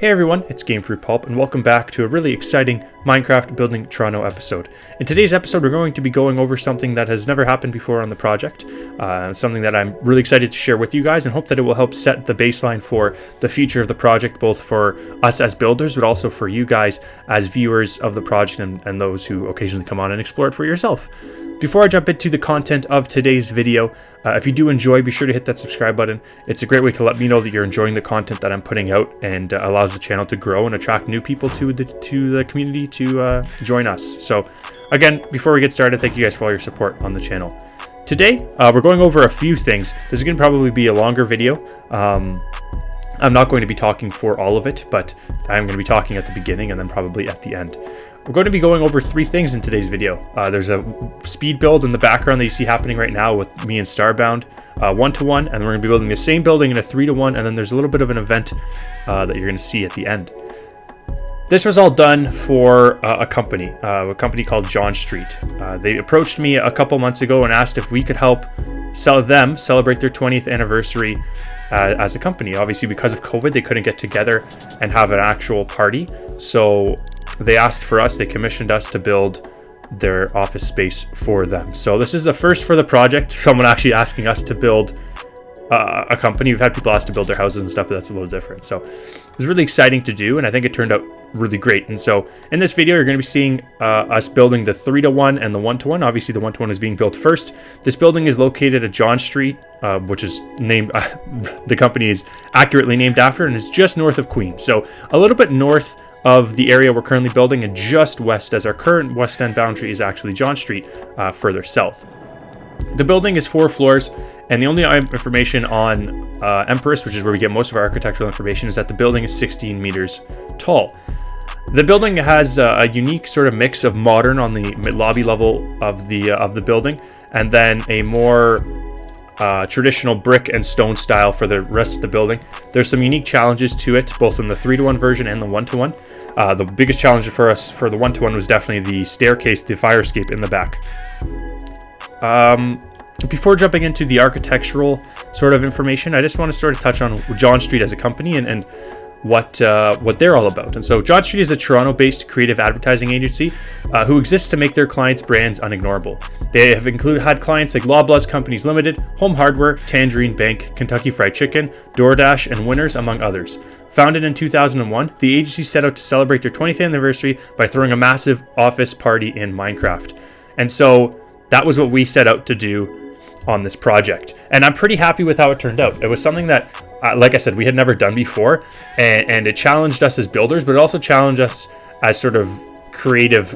Hey everyone, it's Gamefruitpulp, and welcome back to a really exciting Minecraft Building Toronto episode. In today's episode, we're going to be going over something that has never happened before on the project, something that I'm really excited to share with you guys, and hope that it will help set the baseline for the future of the project, both for us as builders, but also for you guys as viewers of the project and those who occasionally come on and explore it for yourself. Before I jump into the content of today's video, if you do enjoy, be sure to hit that subscribe button. It's a great way to let me know that you're enjoying the content that I'm putting out, and allows the channel to grow and attract new people to the community to join us. So again, before we get started, thank you guys for all your support on the channel. Today, we're going over a few things. This is going to probably be a longer video. I'm not going to be talking for all of it, but I'm going to be talking at the beginning and then probably at the end. We're going to be going over three things in today's video. There's a speed build in the background that you see happening right now with me and Starbound, 1-to-1, and we're going to be building the same building in a 3-to-1, and then there's a little bit of an event that you're going to see at the end. This was all done for a company called John Street. They approached me a couple months ago and asked if we could help celebrate their 20th anniversary as a company. Obviously, because of COVID, they couldn't get together and have an actual party, so they asked for us, they commissioned us to build their office space for them. So this is the first for the project, someone actually asking us to build a company. We've had people ask to build their houses and stuff, but that's a little different. So it was really exciting to do, and I think it turned out really great. And so in this video, you're going to be seeing us building the 3-to-1 and the 1-to-1. Obviously, the 1-to-1 is being built first. This building is located at John Street, which is named, the company is accurately named after, and it's just north of Queen. So a little bit north of the area we're currently building, and just west, as our current west end boundary is actually John Street, further south. The building is 4 floors, and the only information on Empress, which is where we get most of our architectural information, is that the building is 16 meters tall. The building has a unique sort of mix of modern on the lobby level of the building, and then a more traditional brick and stone style for the rest of the building. There's some unique challenges to it, both in the 3-to-1 version and the 1-to-1. The biggest challenge for us for the 1-to-1 was definitely the staircase, the fire escape in the back. Before jumping into the architectural sort of information, I just want to sort of touch on John Street as a company and what they're all about. And so John Street is a Toronto-based creative advertising agency who exists to make their clients' brands unignorable. They have had clients like Loblaws Companies Limited, Home Hardware, Tangerine Bank, Kentucky Fried Chicken, DoorDash, and Winners, among others. Founded in 2001, the agency set out to celebrate their 20th anniversary by throwing a massive office party in Minecraft. And so that was what we set out to do on this project. And I'm pretty happy with how it turned out. It was something that, like I said, we had never done before, and it challenged us as builders, but it also challenged us as sort of creative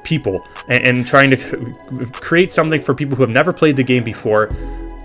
people and trying to create something for people who have never played the game before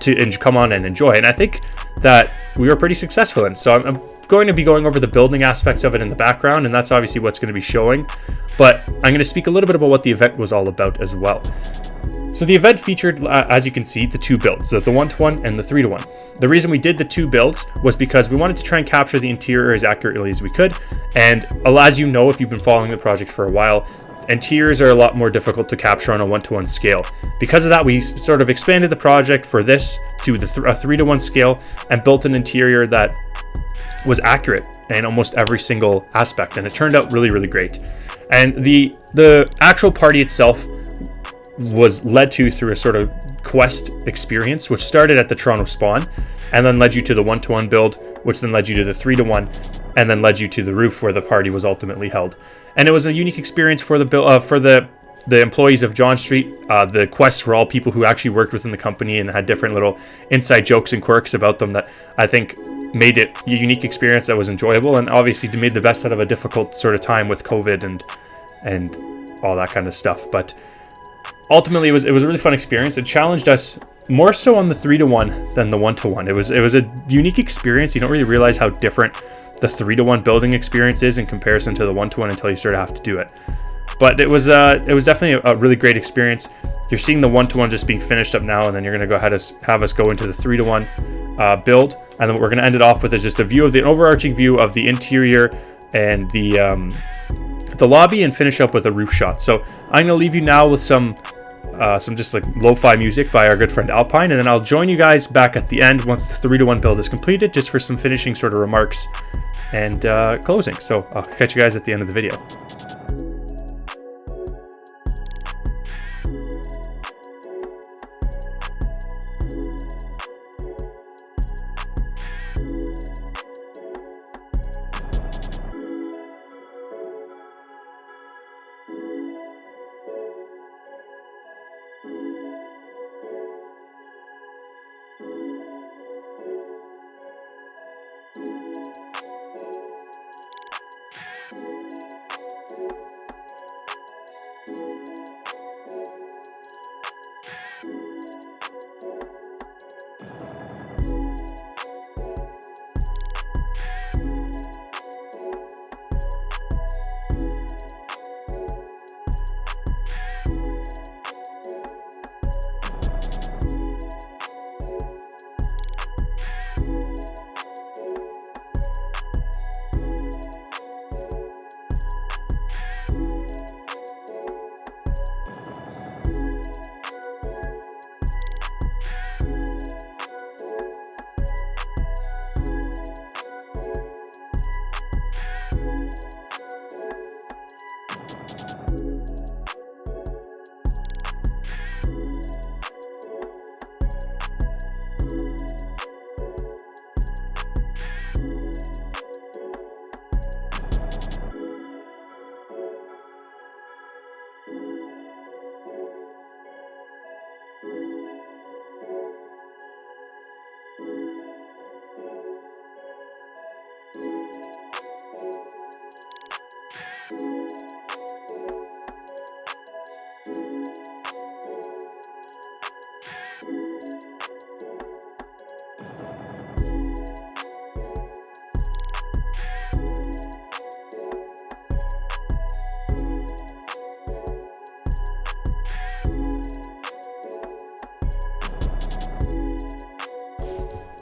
to come on and enjoy. And I think that we were pretty successful in. So I'm going to be going over the building aspects of it in the background, and that's obviously what's going to be showing. But I'm going to speak a little bit about what the event was all about as well. So the event featured, as you can see, the 2 builds, the 1-to-1 and the 3-to-1. The reason we did the 2 builds was because we wanted to try and capture the interior as accurately as we could. And as you know, if you've been following the project for a while, interiors are a lot more difficult to capture on a 1-to-1 scale. Because of that, we sort of expanded the project for this to a 3-to-1 scale and built an interior that was accurate in almost every single aspect, and it turned out really, really great. And the actual party itself was led to through a sort of quest experience, which started at the Toronto spawn and then led you to the 1-to-1 build, which then led you to the 3-to-1, and then led you to the roof where the party was ultimately held. And it was a unique experience for the employees of John Street. The quests were all people who actually worked within the company and had different little inside jokes and quirks about them that I think made it a unique experience that was enjoyable, and obviously made the best out of a difficult sort of time with COVID and all that kind of stuff. But ultimately, it was a really fun experience. It challenged us more so on the 3-to-1 than the 1-to-1. It was a unique experience. You don't really realize how different the 3-to-1 building experience is in comparison to the 1-to-1 until you sort of have to do it. But it was definitely a really great experience. You're seeing the 1-to-1 just being finished up now, and then you're going to go ahead and have us go into the 3-to-1 build. And then what we're going to end it off with is just an overarching view of the interior and the lobby, and finish up with a roof shot. So I'm going to leave you now with some just like lo-fi music by our good friend Alpine, and then I'll join you guys back at the end once the 3-to-1 build is completed, just for some finishing sort of remarks and closing. So I'll catch you guys at the end of the video.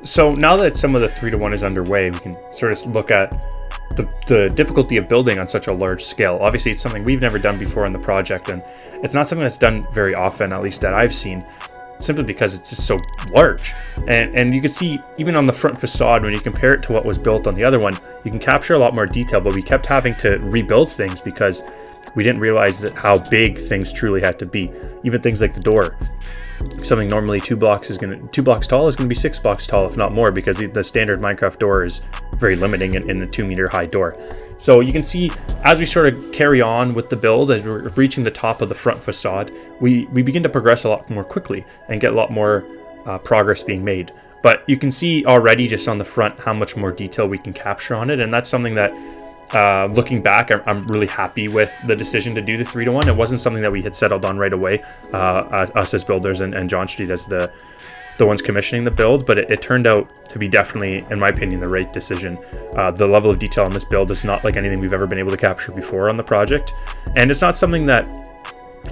So now that some of the 3-to-1 is underway, we can sort of look at the difficulty of building on such a large scale. Obviously, it's something we've never done before in the project, and it's not something that's done very often, at least that I've seen, simply because it's just so large. And you can see, even on the front facade, when you compare it to what was built on the other one, you can capture a lot more detail, but we kept having to rebuild things because we didn't realize that how big things truly had to be. Even things like the door. Something normally 2 blocks tall is going to be 6 blocks tall, if not more, because the standard Minecraft door is very limiting in a 2-meter high door. So you can see, as we sort of carry on with the build, as we're reaching the top of the front facade, we begin to progress a lot more quickly and get a lot more progress being made. But you can see already just on the front how much more detail we can capture on it, and that's something that looking back, I'm really happy with the decision to do the 3-to-1. It wasn't something that we had settled on right away, us as builders and John Street as the ones commissioning the build, but it turned out to be definitely, in my opinion, the right decision. The level of detail on this build is not like anything we've ever been able to capture before on the project, and it's not something that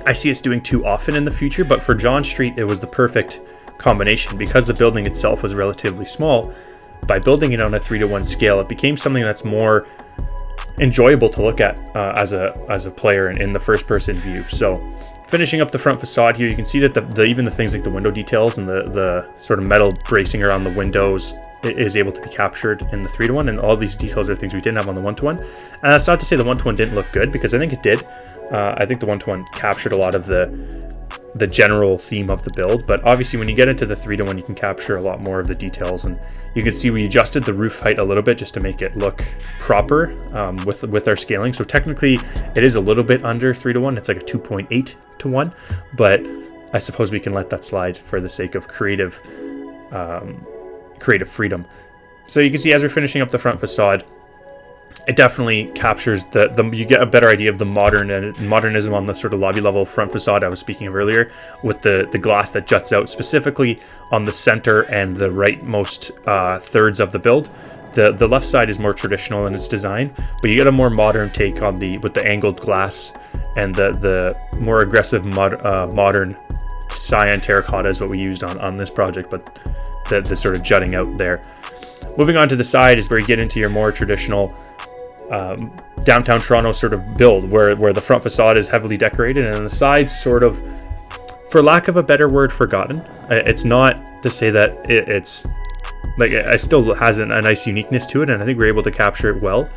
I see us doing too often in the future, but for John Street, it was the perfect combination. Because the building itself was relatively small, by building it on a 3-to-1 scale, it became something that's more enjoyable to look at as a player in the first person view. So finishing up the front facade here, you can see that even the things like the window details and the sort of metal bracing around the windows is able to be captured in the 3-to-1, and all these details are things we didn't have on the 1-to-1. And that's not to say the 1-to-1 didn't look good, because I think it did. I think the 1-to-1 captured a lot of the general theme of the build, but obviously when you get into the 3-to-1, you can capture a lot more of the details. And you can see we adjusted the roof height a little bit just to make it look proper with our scaling. So technically it is a little bit under 3-to-1. It's like a 2.8 to 1, but I suppose we can let that slide for the sake of creative freedom. So you can see as we're finishing up the front facade, it definitely captures you get a better idea of the modernism on the sort of lobby level front facade I was speaking of earlier, with the glass that juts out specifically on the center and the rightmost thirds of the build. The left side is more traditional in its design, but you get a more modern take on with the angled glass and the more aggressive modern cyan terracotta is what we used on this project, but the sort of jutting out there. Moving on to the side is where you get into your more traditional downtown Toronto sort of build, where the front facade is heavily decorated and the sides sort of, for lack of a better word, forgotten. It's not to say that it's like it still has a nice uniqueness to it, and I think we're able to capture it well.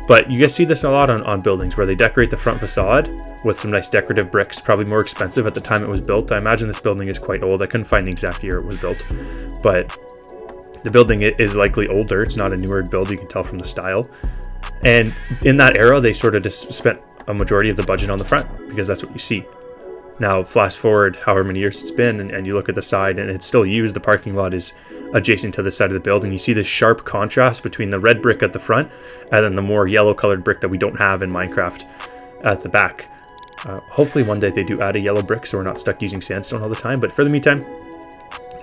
But you guys see this a lot on buildings where they decorate the front facade with some nice decorative bricks, probably more expensive at the time it was built. I imagine this building is quite old. I couldn't find the exact year it was built, but the building is likely older. It's not a newer build, you can tell from the style. And in that era, they sort of just spent a majority of the budget on the front because that's what you see. Now, fast forward however many years it's been, and you look at the side, and it's still used. The parking lot is adjacent to the side of the building. You see this sharp contrast between the red brick at the front and then the more yellow-colored brick that we don't have in Minecraft at the back. Hopefully one day they do add a yellow brick so we're not stuck using sandstone all the time, but for the meantime,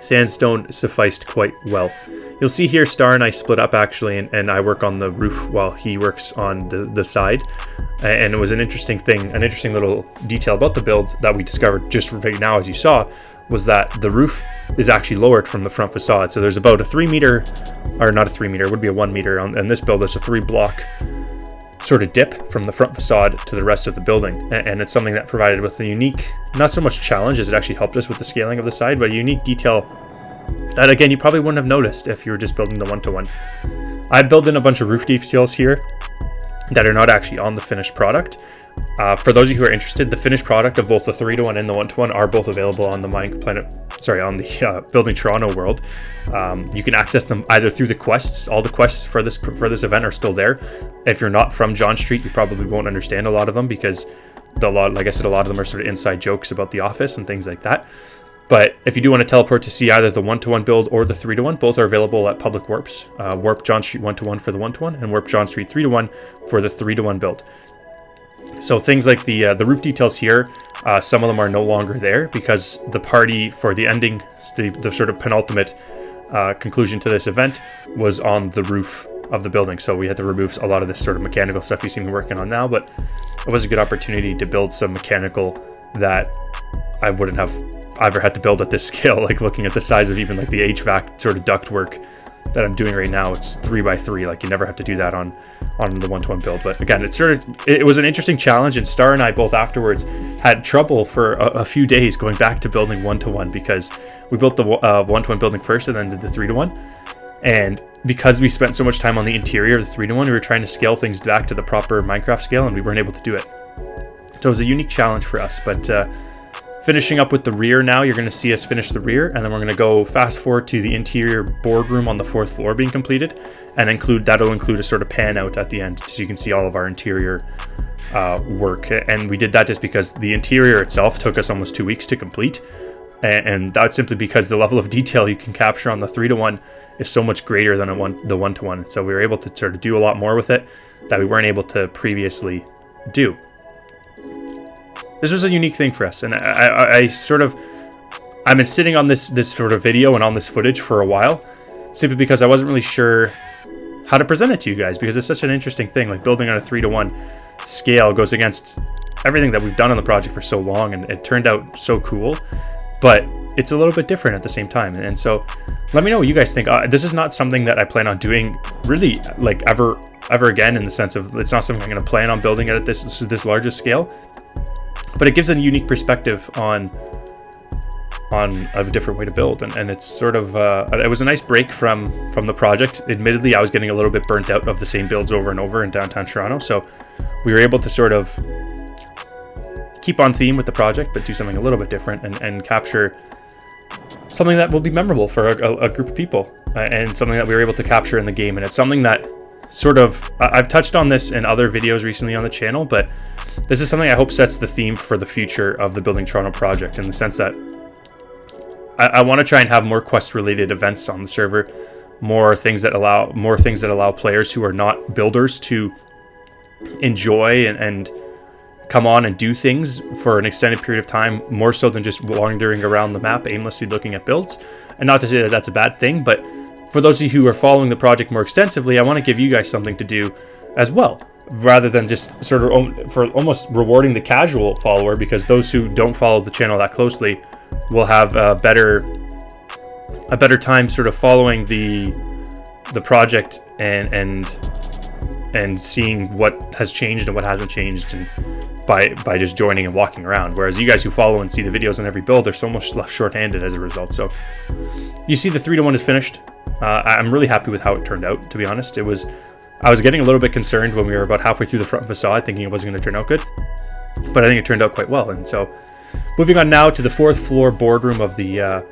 sandstone sufficed quite well. You'll see here Star and I split up actually, and I work on the roof while he works on the side. And it was an interesting thing, an interesting little detail about the build that we discovered just right now, as you saw, was that the roof is actually lowered from the front facade. So there's about a 3 meter, or not a 3 meter, it would be a 1 meter. On this build, there's a 3 block sort of dip from the front facade to the rest of the building. And it's something that provided with a unique, not so much challenge as it actually helped us with the scaling of the side, but a unique detail that, again, you probably wouldn't have noticed if you were just building the one-to-one. I built in a bunch of roof details here that are not actually on the finished product. For those of you who are interested, the finished product of both the 3-to-1 and the 1-to-1 are both available on the on the Building Toronto world. You can access them either through the quests. All the quests for this event are still there. If you're not from John Street, you probably won't understand a lot of them because like I said, a lot of them are sort of inside jokes about the office and things like that. But if you do want to teleport to see either the 1-to-1 build or the 3-to-1, both are available at public warps. Warp John Street 1-to-1 for the 1-to-1 and Warp John Street 3-to-1 for the 3-to-1 build. So things like the roof details here, some of them are no longer there because the party for the ending, the sort of penultimate conclusion to this event was on the roof of the building. So we had to remove a lot of this sort of mechanical stuff you see me working on now, but it was a good opportunity to build some mechanical that I wouldn't have ever had to build at this scale. Like looking at the size of even like the HVAC sort of duct work that I'm doing right now, it's 3x3. Like you never have to do that on the 1-to-1 build. But again, it was an interesting challenge, and Star and I both afterwards had trouble for a few days going back to building 1-to-1 because we built the 1-to-1 building first and then did the 3-to-1. And because we spent so much time on the interior of the 3-to-1, we were trying to scale things back to the proper Minecraft scale, and we weren't able to do it. So it was a unique challenge for us, but finishing up with the rear now, you're going to see us finish the rear, and then we're going to go fast forward to the interior boardroom on the 4th floor being completed, and that'll include a sort of pan out at the end so you can see all of our interior work. And we did that just because the interior itself took us almost 2 weeks to complete, and that's simply because the level of detail you can capture on the 3-to-1 is so much greater than the 1-to-1. So we were able to sort of do a lot more with it that we weren't able to previously do. This was a unique thing for us, and I've been sitting on this sort of video and on this footage for a while, simply because I wasn't really sure how to present it to you guys, because it's such an interesting thing. Like building on a 3-to-1 scale goes against everything that we've done on the project for so long, and it turned out so cool, but it's a little bit different at the same time. And so let me know what you guys think. This is not something that I plan on doing really like ever again, in the sense of it's not something I'm going to plan on building at this largest scale. But it gives a unique perspective on a different way to build, and it's sort of it was a nice break from the project. Admittedly, I was getting a little bit burnt out of the same builds over and over in downtown Toronto, so we were able to sort of keep on theme with the project, but do something a little bit different and capture something that will be memorable for a group of people, and something that we were able to capture in the game. And it's something that sort of, I've touched on this in other videos recently on the channel, but this is something I hope sets the theme for the future of the Building Toronto project, in the sense that I want to try and have more quest-related events on the server, more things that allow players who are not builders to enjoy and come on and do things for an extended period of time, more so than just wandering around the map aimlessly looking at builds. And not to say that that's a bad thing, but for those of you who are following the project more extensively, I want to give you guys something to do as well, rather than just sort of for almost rewarding the casual follower, because those who don't follow the channel that closely will have a better time sort of following the project and seeing what has changed and what hasn't changed, and by just joining and walking around. Whereas you guys who follow and see the videos on every build are so much left short-handed as a result. So you see the 3-to-1 is finished. I'm really happy with how it turned out, to be honest. I was getting a little bit concerned when we were about halfway through the front facade, thinking it wasn't going to turn out good. But I think it turned out quite well. And so moving on now to the 4th floor boardroom of the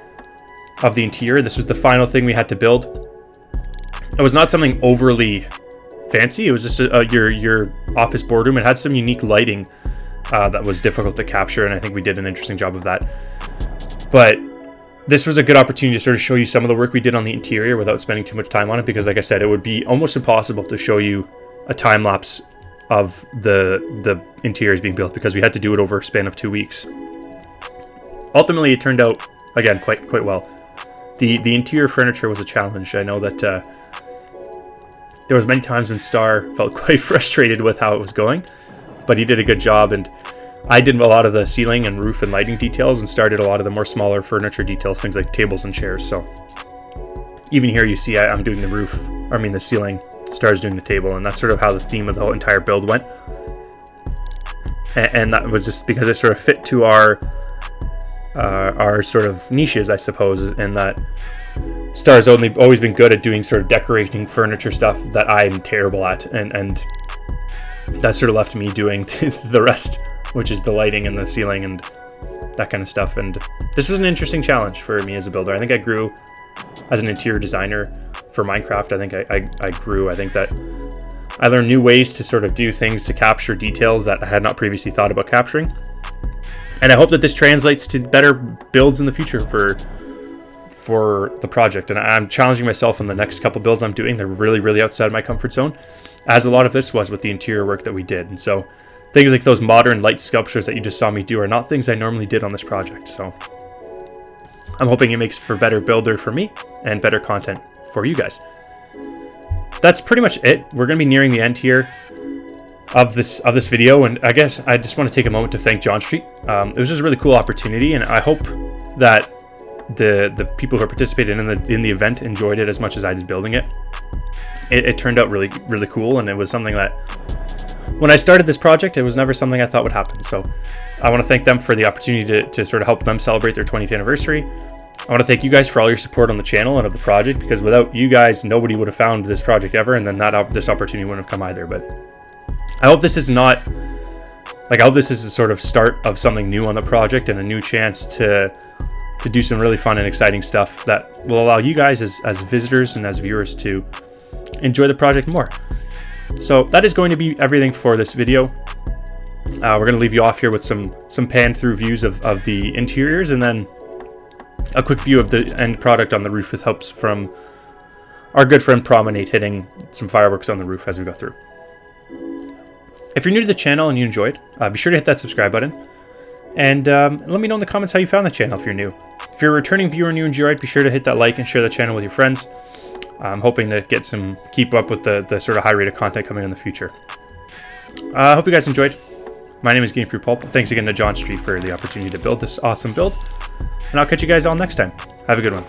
interior. This was the final thing we had to build. It was not something overly fancy. It was just your office boardroom. It had some unique lighting that was difficult to capture, and I think we did an interesting job of that. But this was a good opportunity to sort of show you some of the work we did on the interior without spending too much time on it, because like I said, it would be almost impossible to show you a time lapse of the interiors being built, because we had to do it over a span of 2 weeks. Ultimately, it turned out, again, quite well. The interior furniture was a challenge. I know that there was many times when Star felt quite frustrated with how it was going, but he did a good job, and I did a lot of the ceiling and roof and lighting details, and started a lot of the more smaller furniture details, things like tables and chairs. So even here you see I'm doing the ceiling, Star's doing the table, and that's sort of how the theme of the whole entire build went. And that was just because it sort of fit to our sort of niches, I suppose, and that Star's always been good at doing sort of decorating furniture stuff that I'm terrible at, and that sort of left me doing the rest, which is the lighting and the ceiling and that kind of stuff. And this was an interesting challenge for me as a builder. I think I grew as an interior designer for Minecraft. I think I grew. I think that I learned new ways to sort of do things to capture details that I had not previously thought about capturing. And I hope that this translates to better builds in the future for the project. And I'm challenging myself on the next couple builds I'm doing. They're really, really outside my comfort zone, as a lot of this was with the interior work that we did. And so things like those modern light sculptures that you just saw me do are not things I normally did on this project. So I'm hoping it makes for better builder for me and better content for you guys. That's pretty much it. We're going to be nearing the end here of this video, and I guess I just want to take a moment to thank John Street. It was just a really cool opportunity, and I hope that the people who participated in the event enjoyed it as much as I did building it. It turned out really, really cool, and it was something that when I started this project, it was never something I thought would happen. So I want to thank them for the opportunity to sort of help them celebrate their 20th anniversary. I want to thank you guys for all your support on the channel and of the project, because without you guys, nobody would have found this project ever, and then this opportunity wouldn't have come either. But I hope this is not, I hope this is a sort of start of something new on the project and a new chance to do some really fun and exciting stuff that will allow you guys as visitors and as viewers to enjoy the project more. So that is going to be everything for this video. We're going to leave you off here with some pan through views of the interiors, and then a quick view of the end product on the roof with helps from our good friend Promenade hitting some fireworks on the roof as we go through. If you're new to the channel and you enjoyed, be sure to hit that subscribe button, and let me know in the comments how you found the channel if you're new. If you're a returning viewer and you enjoyed, be sure to hit that like and share the channel with your friends. I'm hoping to keep up with the sort of high rate of content coming in the future. I hope you guys enjoyed. My name is Gamefruitpulp. Thanks again to John Street for the opportunity to build this awesome build, and I'll catch you guys all next time. Have a good one.